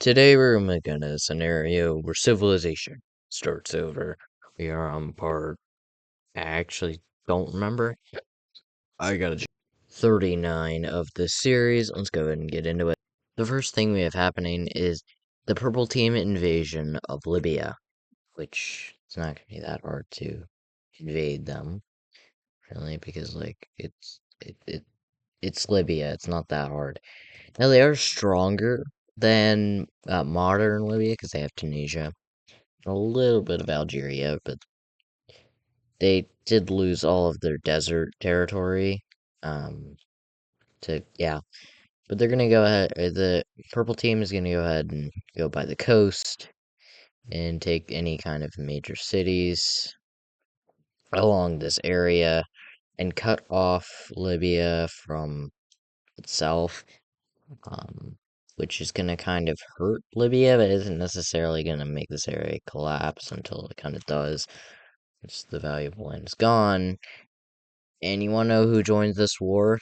Today we're making a scenario where civilization starts over. We are on part. I actually don't remember. I gotta 39 of this series. Let's go ahead and get into it. The first thing we have happening is the purple team invasion of Libya, which it's not gonna be that hard to invade them, really, because it's Libya. It's not that hard. Now they are stronger than modern Libya because they have Tunisia, a little bit of Algeria, but they did lose all of their desert territory. Um, yeah, but they're gonna go ahead. The purple team is gonna go ahead and go by the coast and take any kind of major cities along this area and cut off Libya from itself. Um, which is gonna kind of hurt Libya, but isn't necessarily gonna make this area collapse until it kind of does. It's the valuable land is gone. And you want to know who joins this war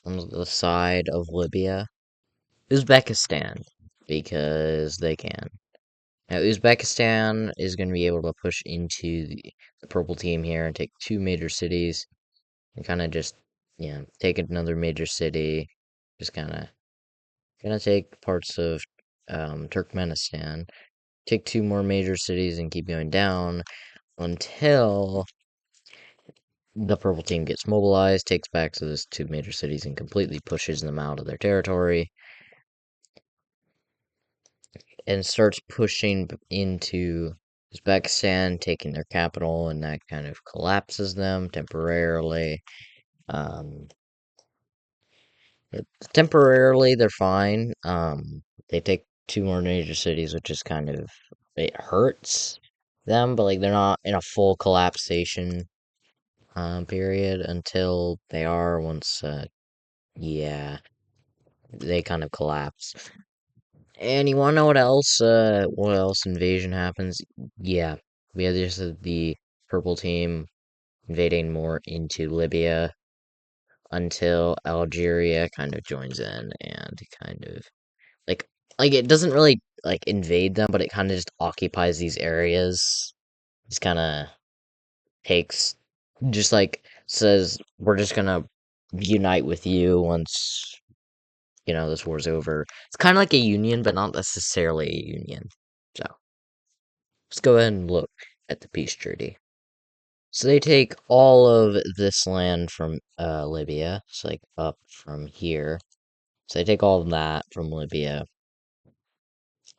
on the side of Libya? Uzbekistan, because they can. Now, Uzbekistan is going to be able to push into the purple team here and take two major cities and kind of just, take another major city. Just kind of gonna take parts of Turkmenistan, take two more major cities, and keep going down until the purple team gets mobilized, takes back to those two major cities, and completely pushes them out of their territory, and starts pushing into Uzbekistan, taking their capital, and that kind of collapses them temporarily. Um, Temporarily, they're fine. They take two more major cities, which is kind of it hurts them, but like they're not in a full collapsation period until they are once yeah, they kind of collapse. And you wanna know what else invasion happens? Yeah. We have just the purple team invading more into Libya until Algeria kind of joins in and kind of like it doesn't really like invade them, but it kind of just occupies these areas. Just kind of takes just like says we're just gonna unite with you once this war's over. It's kind of like a union, but not necessarily a union. So let's go ahead and look at the peace treaty. So they take all of this land from Libya. It's like up from here. So they take all of that from Libya.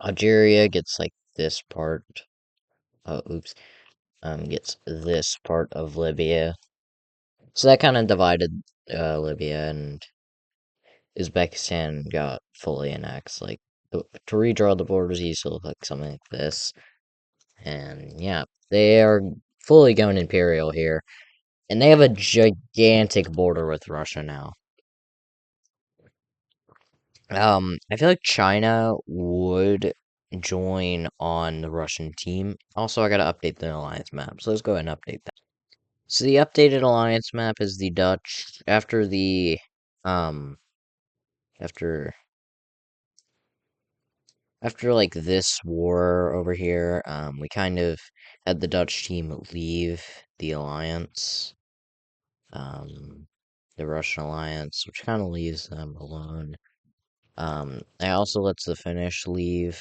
Algeria gets like this part. Oh, oops. Gets this part of Libya. So that kind of divided Libya, and Uzbekistan got fully annexed. Like to redraw the borders, it used to look like something like this. And yeah, they are fully going imperial here, and they have a gigantic border with Russia now. I feel like China would join on the Russian team. Also, I gotta update the alliance map, so let's go ahead and update that. So the updated alliance map is the Dutch after the um after like this war over here, we kind of had the Dutch team leave the alliance, um, the Russian alliance, which kind of leaves them alone. I also lets the Finnish leave.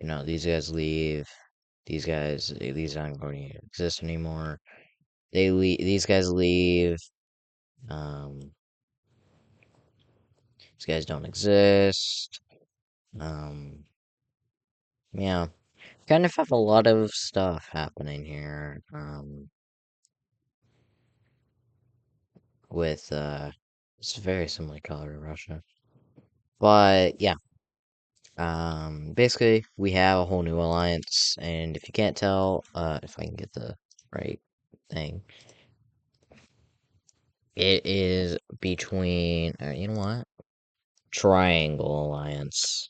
These guys leave. These aren't going to exist anymore. They leave. These guys leave. Um, these guys don't exist. Um, yeah, kind of have a lot of stuff happening here. With it's very similar color to Russia, but yeah. Basically, we have a whole new alliance, and if you can't tell, if I can get the right thing, it is between, you know what? Triangle Alliance.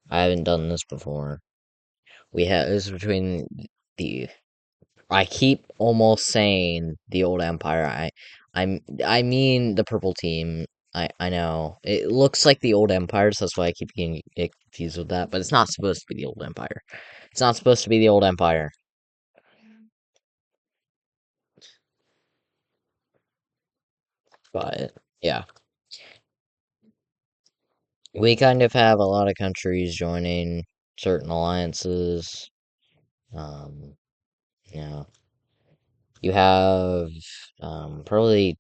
I haven't done this before. This is between the, I keep almost saying the old empire. I mean the purple team I know. It looks like the old empire, so that's why I keep getting it confused with that. But it's not supposed to be the old empire. It's not supposed to be the old empire. But yeah, we kind of have a lot of countries joining certain alliances. Um, you know, you have probably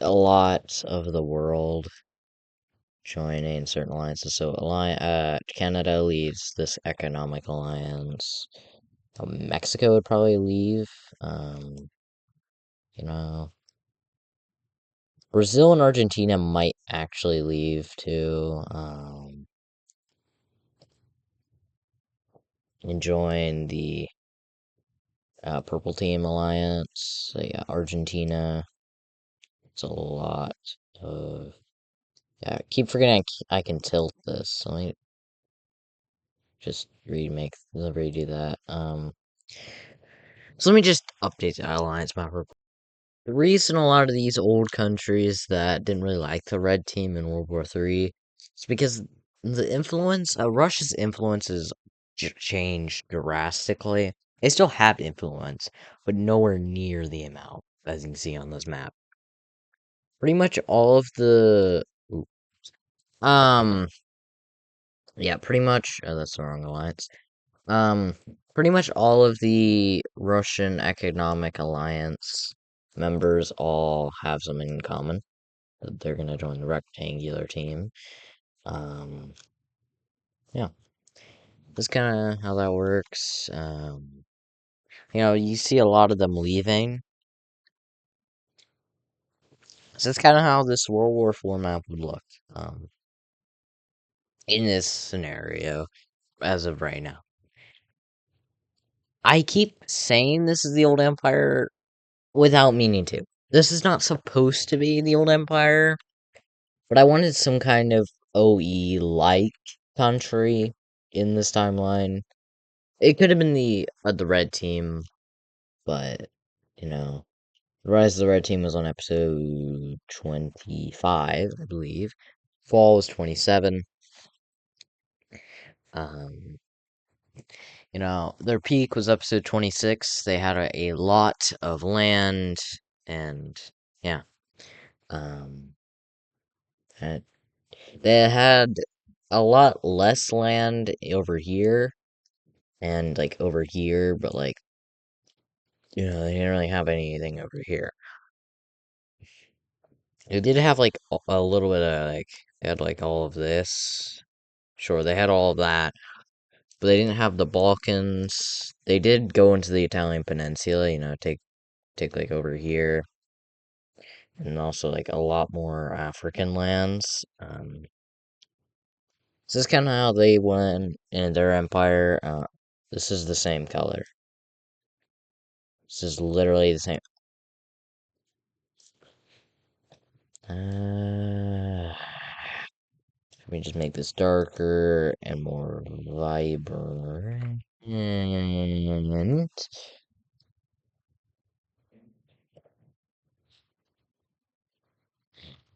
a lot of the world joining certain alliances. So, Canada leads this economic alliance. Mexico would probably leave. Um, you know, Brazil and Argentina might actually leave too. And join the Purple Team Alliance. So yeah, Argentina. It's a lot of. Yeah, I keep forgetting I can tilt this. So let me just redo that. So let me just update the alliance map. The reason a lot of these old countries that didn't really like the Red Team in World War III is because Russia's influence has changed drastically. They still have influence, but nowhere near the amount, as you can see on this map. Pretty much all of the, ooh, um, yeah, pretty much, that's the wrong alliance. Um, Pretty much all of the Russian Economic Alliance members all have something in common. They're gonna join the rectangular team. Um, yeah, that's kind of how that works. You see a lot of them leaving. So that's kind of how this World War IV map would look. Um, in this scenario, as of right now. I keep saying this is the old empire without meaning to. This is not supposed to be the old empire, but I wanted some kind of OE like country in this timeline. It could have been the red team, but you know, the Rise of the Red Team was on episode 25, I believe. Fall was 27. Um, their peak was episode 26. They had a lot of land, and yeah, um, and they had a lot less land over here and like over here, but like they didn't really have anything over here. They did have like a little bit of like they had like all of this. Sure, they had all of that, but they didn't have the Balkans. They did go into the Italian peninsula, take like over here, and also like a lot more African lands. This is kind of how they went in their empire. This is the same color. This is literally the same. Let me just make this darker and more vibrant.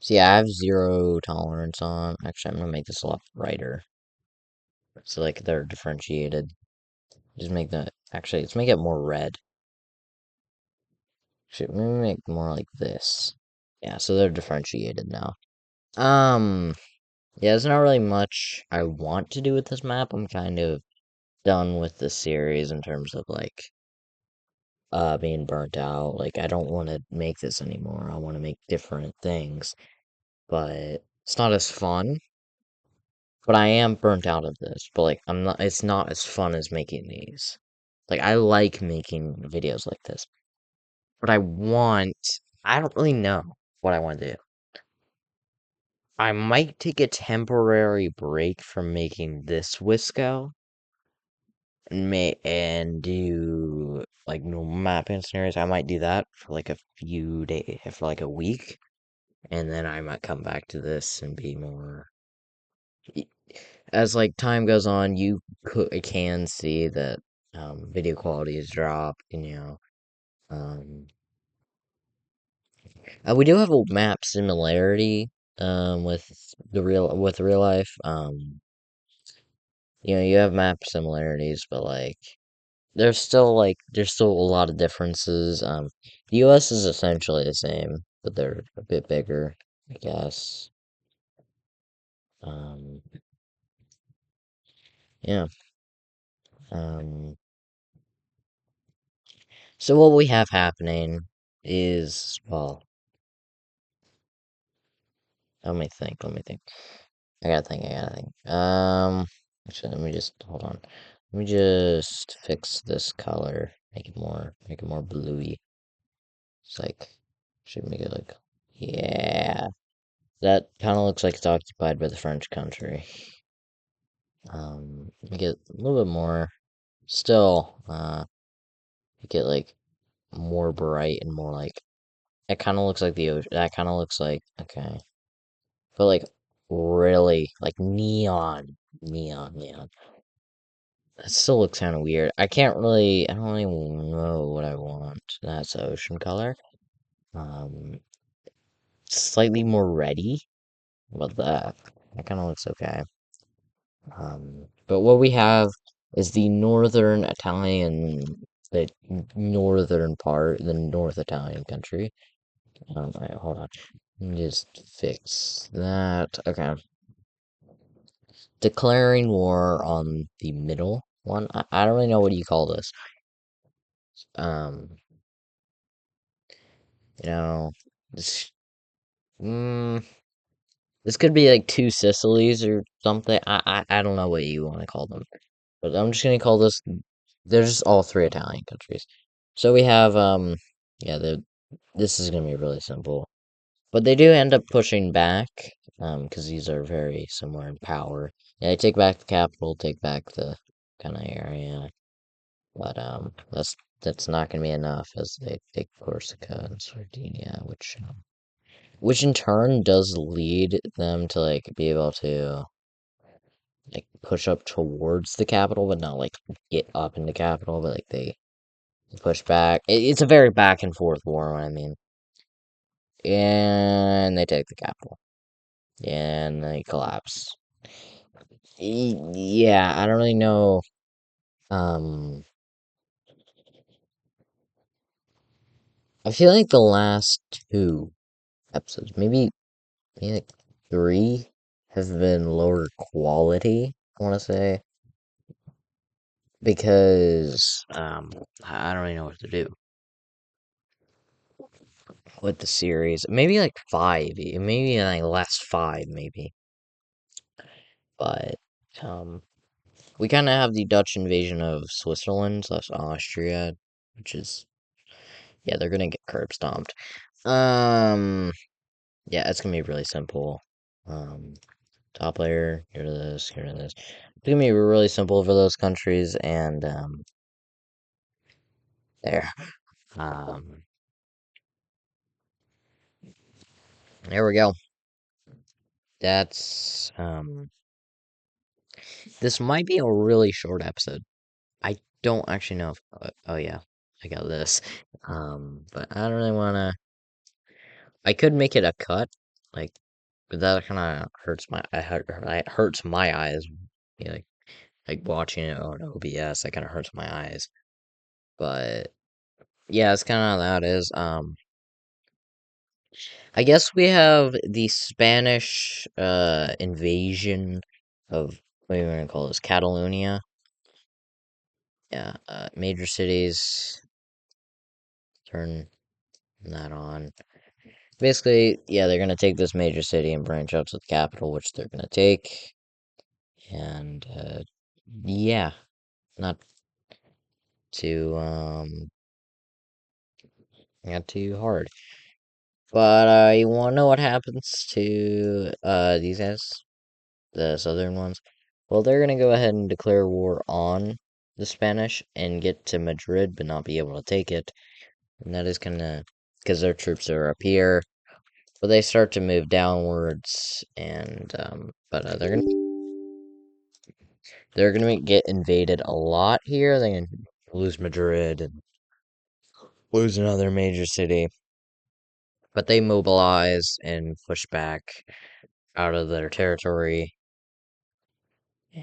So yeah, I have zero tolerance on. Actually, I'm gonna make this a lot brighter. So like they're differentiated. Just make that. Actually, let's make it more red. Should maybe make more like this. Yeah, so they're differentiated now. Yeah, there's not really much I want to do with this map. I'm kind of done with the series in terms of like being burnt out. Like I don't want to make this anymore. I want to make different things, but it's not as fun. But I am burnt out of this. But like I'm not it's not as fun as making these. Like I like making videos like this. But I don't really know what I want to do. I might take a temporary break from making this Wisco and do like normal mapping scenarios. I might do that for like a few days, for like a week, and then I might come back to this and be more. As like time goes on, can see that video quality has dropped. Um, we do have a map similarity with real life. You have map similarities, but like there's still a lot of differences. The U.S. is essentially the same, but they're a bit bigger, I guess. Um, yeah. Um, so what we have happening is, well, let me think. Let me think. I gotta think. I gotta think. Actually, let me just hold on. Let me just fix this color. Make it more bluey. It's like, should make it like, yeah. That kind of looks like it's occupied by the French country. Make it a little bit more. Still, make it like more bright and more like. It kind of looks like the ocean. That kind of looks like okay, but like really like neon. That still looks kind of weird. I can't really. I don't really know what I want. That's ocean color. Um, Slightly more ready. But that kind of looks okay. But what we have is the northern Italian, the northern part, the North Italian country. Alright, hold on. Let me just fix that. Okay. Declaring war on the middle one. I don't really know what you call this. Um, you know, this, mm, this could be like two Sicilies or something. I don't know what you want to call them. But I'm just gonna call this. They're just all three Italian countries. So we have yeah, this is gonna be really simple. But they do end up pushing back, because these are very similar in power. Yeah, they take back the capital, take back the kind of area, but that's not gonna be enough as they take Corsica and Sardinia, which in turn does lead them to like be able to like push up towards the capital, but not like get up in the capital, but like they push back. It's a very back and forth war, what I mean. And they take the capital. And they collapse. Yeah, I don't really know. Um, I feel like the last two episodes, maybe like three, have been lower quality. I want to say because I don't really know what to do with the series. Maybe like five, maybe like last five, maybe. But um, we kind of have the Dutch invasion of Switzerland slash Austria, which is yeah, they're gonna get curb stomped. Um, yeah, it's gonna be really simple. Um, Top layer, get rid of this, get rid of this. It's gonna be really simple for those countries, and there, um, there we go. That's this might be a really short episode. I don't actually know if, oh yeah, I got this. But I don't really wanna. I could make it a cut, like, but that kind of hurts it hurts my eyes. Yeah, like watching it on OBS, that kind of hurts my eyes. But yeah, it's kind of how that is. I guess we have the Spanish invasion of what are you gonna call this? Catalonia. Yeah, major cities turn that on. Basically, yeah, they're gonna take this major city and branch out to the capital, which they're gonna take. And yeah, not too not too hard. But you wanna know what happens to these guys, the southern ones? Well, they're gonna go ahead and declare war on the Spanish and get to Madrid, but not be able to take it. And that is kinda because their troops are up here, but they start to move downwards, and but they're gonna get invaded a lot here. They're gonna lose Madrid and lose another major city. but they mobilize and push back out of their territory,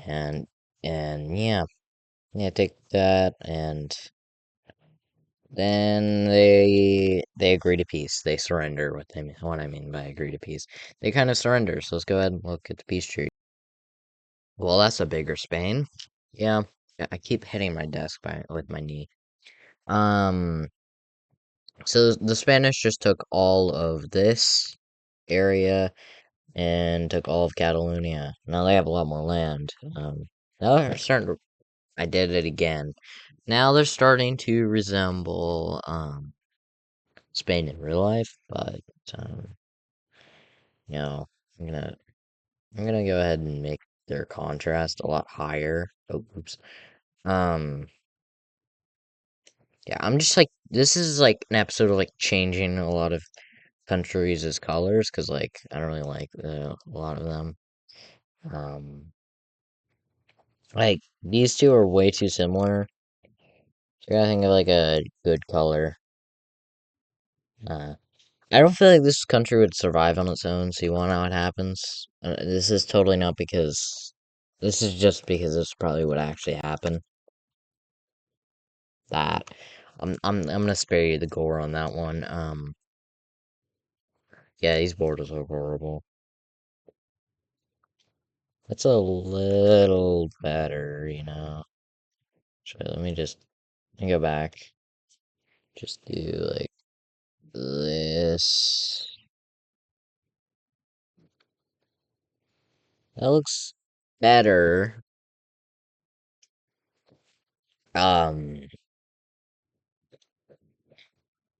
and yeah, take that, and then they agree to peace. They surrender. What I mean by agree to peace, they kind of surrender. So let's go ahead and look at the peace treaty. Well, that's a bigger Spain. Yeah, I keep hitting my desk with my knee. Um, so the Spanish just took all of this area and took all of Catalonia. Now they have a lot more land. Now they're starting to. I did it again. Now they're starting to resemble Spain in real life, but um, you know, I'm gonna I'm gonna go ahead and make their contrast a lot higher. Oh, oops. Um, yeah, I'm just like this is like an episode of like changing a lot of countries as colors because like I don't really like a lot of them. Um, like these two are way too similar. So I gotta think of like a good color. Uh, I don't feel like this country would survive on its own. So you want to know what happens? This is totally not because. This is just because this is probably what actually happened. That I'm gonna spare you the gore on that one. Yeah, these borders are horrible. That's a little better, you know. So let me just go back. Just do like this. That looks better. Um,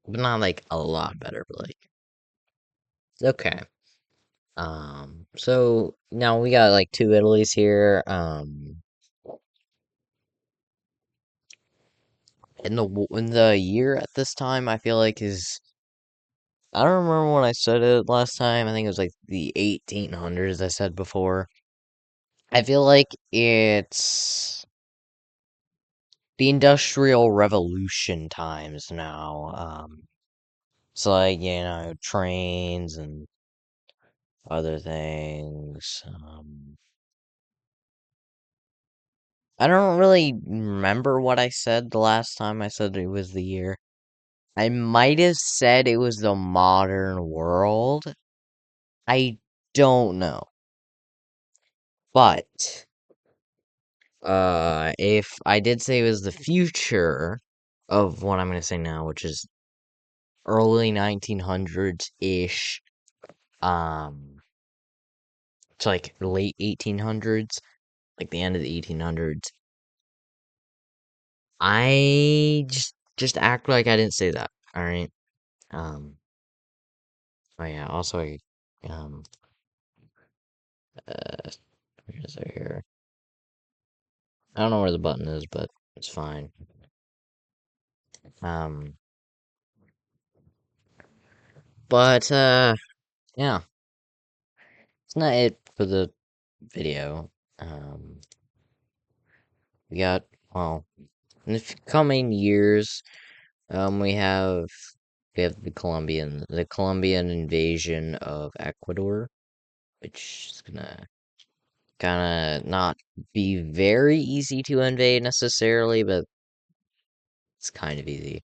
but not like a lot better, but like okay. So now we got like two Italy's here. In the year at this time, I feel like is I don't remember when I said it last time. I think it was like the 1800s. I said before. I feel like it's the Industrial Revolution times now. It's like trains and other things. I don't really remember what I said the last time I said it was the year. I might have said it was the modern world. I don't know. But if I did say it was the future of what I'm gonna say now, which is early 1900s ish, um to like late 1800s, like the end of the 1800s, I just act like I didn't say that. All right. Um. Oh yeah. Also, um. Where is it here? I don't know where the button is, but it's fine. Um. But yeah, it's not it for the video. Um. We got well in the coming years. We have the Colombian invasion of Ecuador, which is gonna kind of not be very easy to invade necessarily, but it's kind of easy.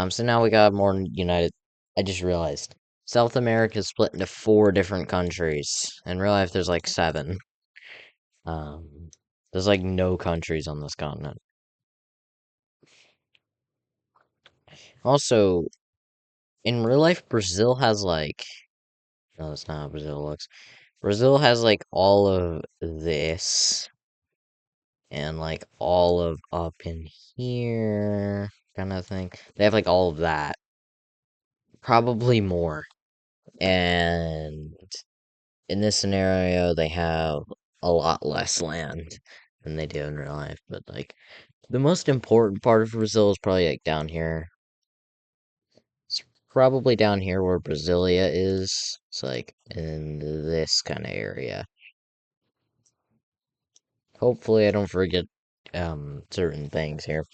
So now we got more united. I just realized South America is split into four different countries. In real life, there's like seven. Um, there's like no countries on this continent. Also, in real life, Brazil has like no, that's not how Brazil looks. Brazil has like all of this and like all of up in here kind of thing. They have like all of that. Probably more. And in this scenario, they have a lot less land than they do in real life. But like the most important part of Brazil is probably like down here. It's probably down here where Brasilia is. It's like in this kind of area. Hopefully I don't forget certain things here.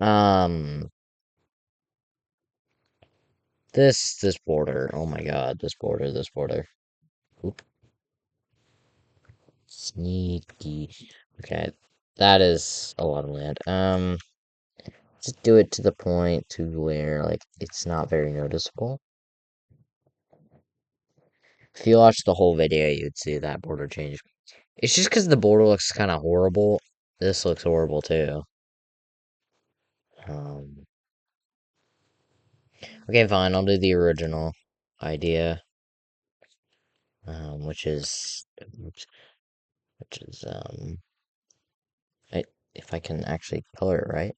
Um This border. Oh my god, this border. Oop, sneaky. Okay, that is a lot of land. Just do it to the point to where like it's not very noticeable. If you watch the whole video, you'd see that border change. It's just because the border looks kind of horrible. This looks horrible too. Um, okay, fine. I'll do the original idea, which is, oops, which is, I, if I can actually color it right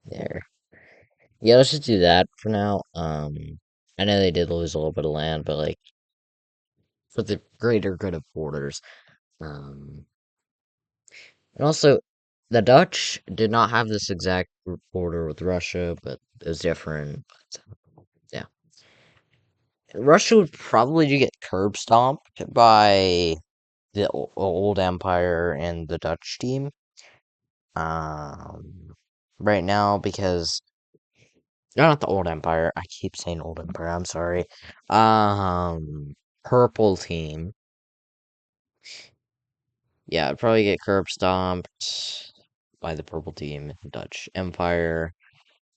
there. Yeah, let's just do that for now. I know they did lose a little bit of land, but like for the greater good of borders. Um, and also, the Dutch did not have this exact border with Russia, but it was different. But, yeah. Russia would probably get curb stomped by the old empire and the Dutch team. Um, right now because no, not the old empire. I keep saying old empire. I'm sorry. Purple team. Yeah, I'd probably get curb stomped by the purple team, Dutch Empire.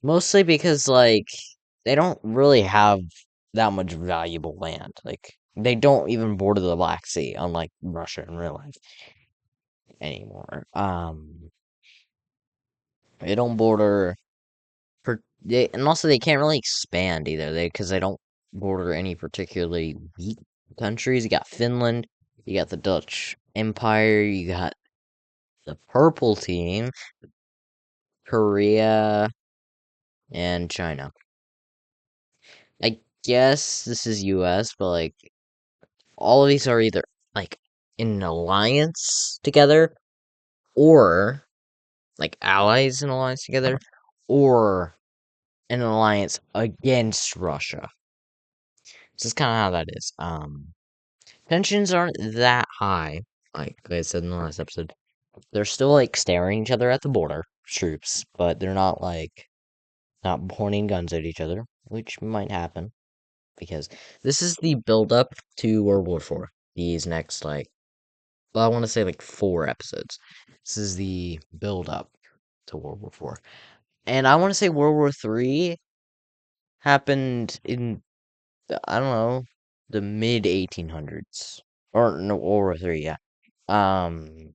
Mostly because like they don't really have that much valuable land. Like they don't even border the Black Sea, unlike Russia in real life anymore. They don't border and also they can't really expand either. Because they don't border any particularly weak countries. You got Finland, you got the Dutch Empire, you got the Purple Team, Korea, and China. I guess this is U.S., but like all of these are either like in an alliance together, or like allies in alliance together, or an alliance against Russia. This is kind of how that is. Tensions aren't that high, like I said in the last episode. They're still like staring each other at the border, troops, but they're not like not pointing guns at each other, which might happen because this is the build up to World War IV. These next like well, I want to say like 4 episodes. This is the build up to World War IV. And I want to say World War III happened in I don't know, the mid 1800s. Or no, World War III, yeah. Um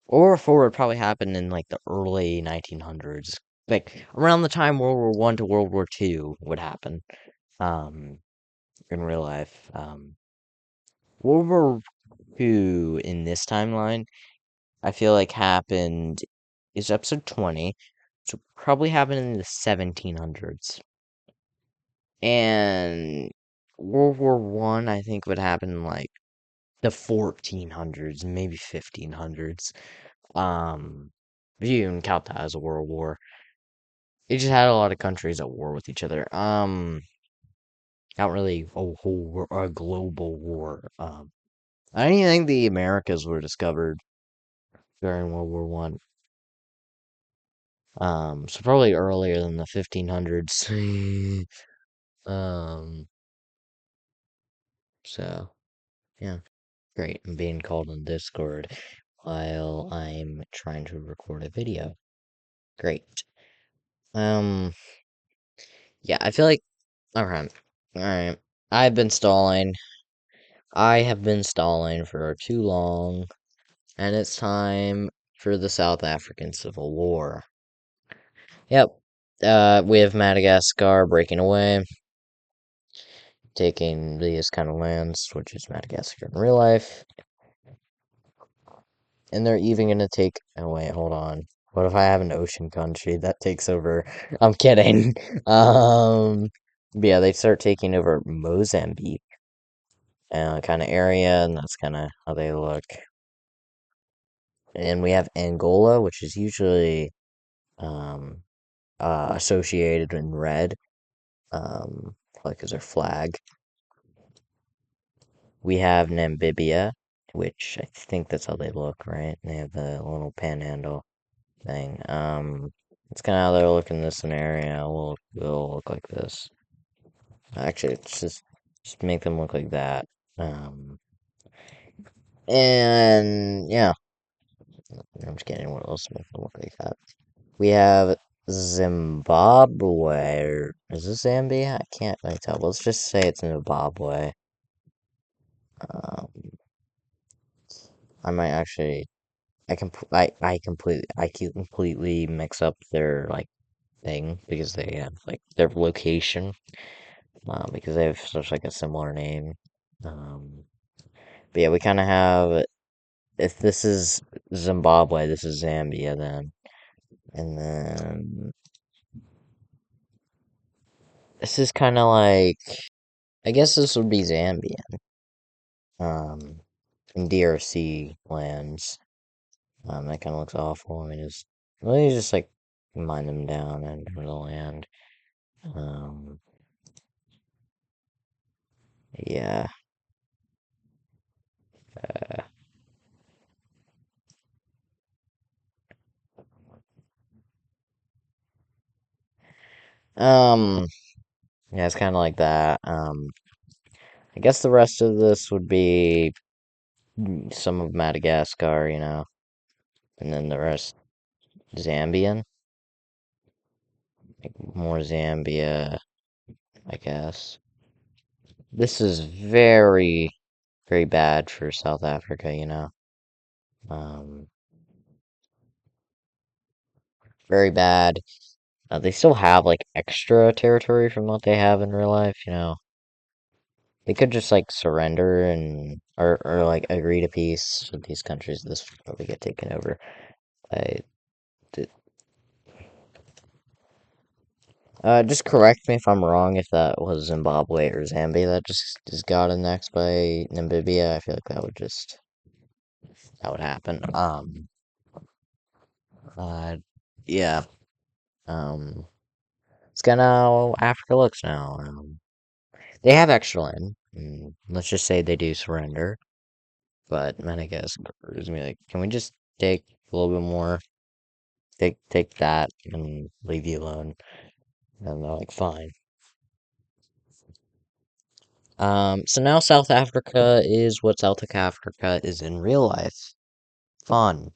World War IV would probably happen in like the early 1900s. Like around the time World War One to World War II would happen. Um in real life. World War II in this timeline, I feel like happened is episode 20. So probably happened in the 1700s. And World War One, I think, would happen in like the 1400s, maybe 1500s. If you even count that as a world war. It just had a lot of countries at war with each other. Not really a global war. I don't even think the Americas were discovered during World War One. So probably earlier than the 1500s. um, so yeah, great. I'm being called on Discord while I'm trying to record a video. Great. Um, yeah, I feel like alright, alright. I've been stalling. I have been stalling for too long, and it's time for the South African Civil War. Yep. We have Madagascar breaking away, taking these kind of lands, which is Madagascar in real life. And they're even gonna take. Oh wait, hold on. What if I have an ocean country that takes over? I'm kidding. Yeah, they start taking over Mozambique, kind of area, and that's kind of how they look. And we have Angola, which is usually um associated in red, like as their flag. We have Namibia, which I think that's how they look, right? They have the little panhandle thing. That's kind of how they'll look in this scenario. Will look like this. Actually, it's just make them look like that. And yeah, I'm just kidding. What else make them look like that? We have Zimbabwe. Or is this Zambia? I can't really tell. Let's just say it's Zimbabwe. Um, I might actually. I completely mix up their like thing because they have like their location. Because they have such like a similar name. Um, but yeah, we kind of have. If this is Zimbabwe, this is Zambia then, and then this is kind of like. I guess this would be Zambia. In DRC lands. That kind of looks awful. Let me just like mine them down and the land. Um, yeah. Uh, um, yeah, it's kind of like that. I guess the rest of this would be some of Madagascar, and then the rest Zambian, like more Zambia, I guess. This is very, very bad for South Africa. Um, very bad. They still have like extra territory from what they have in real life. They could just like surrender and or like agree to peace with these countries. This would probably get taken over. I did, just correct me if I'm wrong if that was Zimbabwe or Zambia that just got annexed by Namibia. I feel like that would happen. Uh, yeah. Um, it's kind of how Africa looks now. They have extra land. Let's just say they do surrender. But Madagascar is me like, can we just take a little bit more? Take that and leave you alone. And they're like, fine. So now South Africa is what South Africa is in real life. Fun.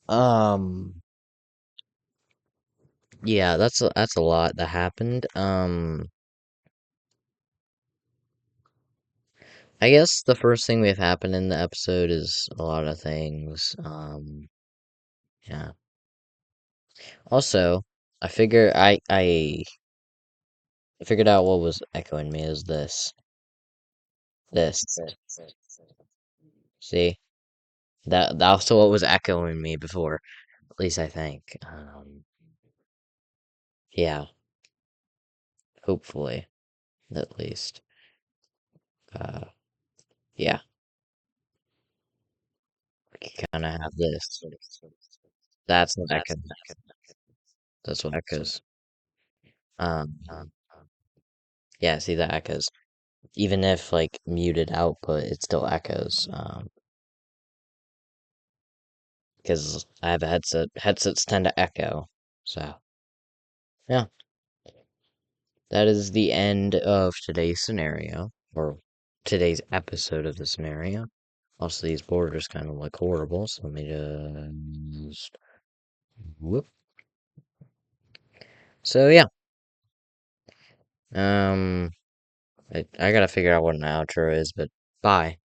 Um, yeah, that's a lot that happened. I guess the first thing we've happened in the episode is a lot of things. Yeah. Also, I figured out what was echoing me is this. See, that's what was echoing me before. At least I think. Yeah, hopefully, at least. Uh, yeah, we kind of have this. That's what echoes. That's what echoes. Yeah, see that echoes. Even if like muted output, it still echoes. Because I have a headset. Headsets tend to echo. So yeah, that is the end of today's scenario, or today's episode of the scenario. Also, these borders kind of look horrible, so let me just whoop. So yeah, um, I gotta figure out what an outro is, but bye.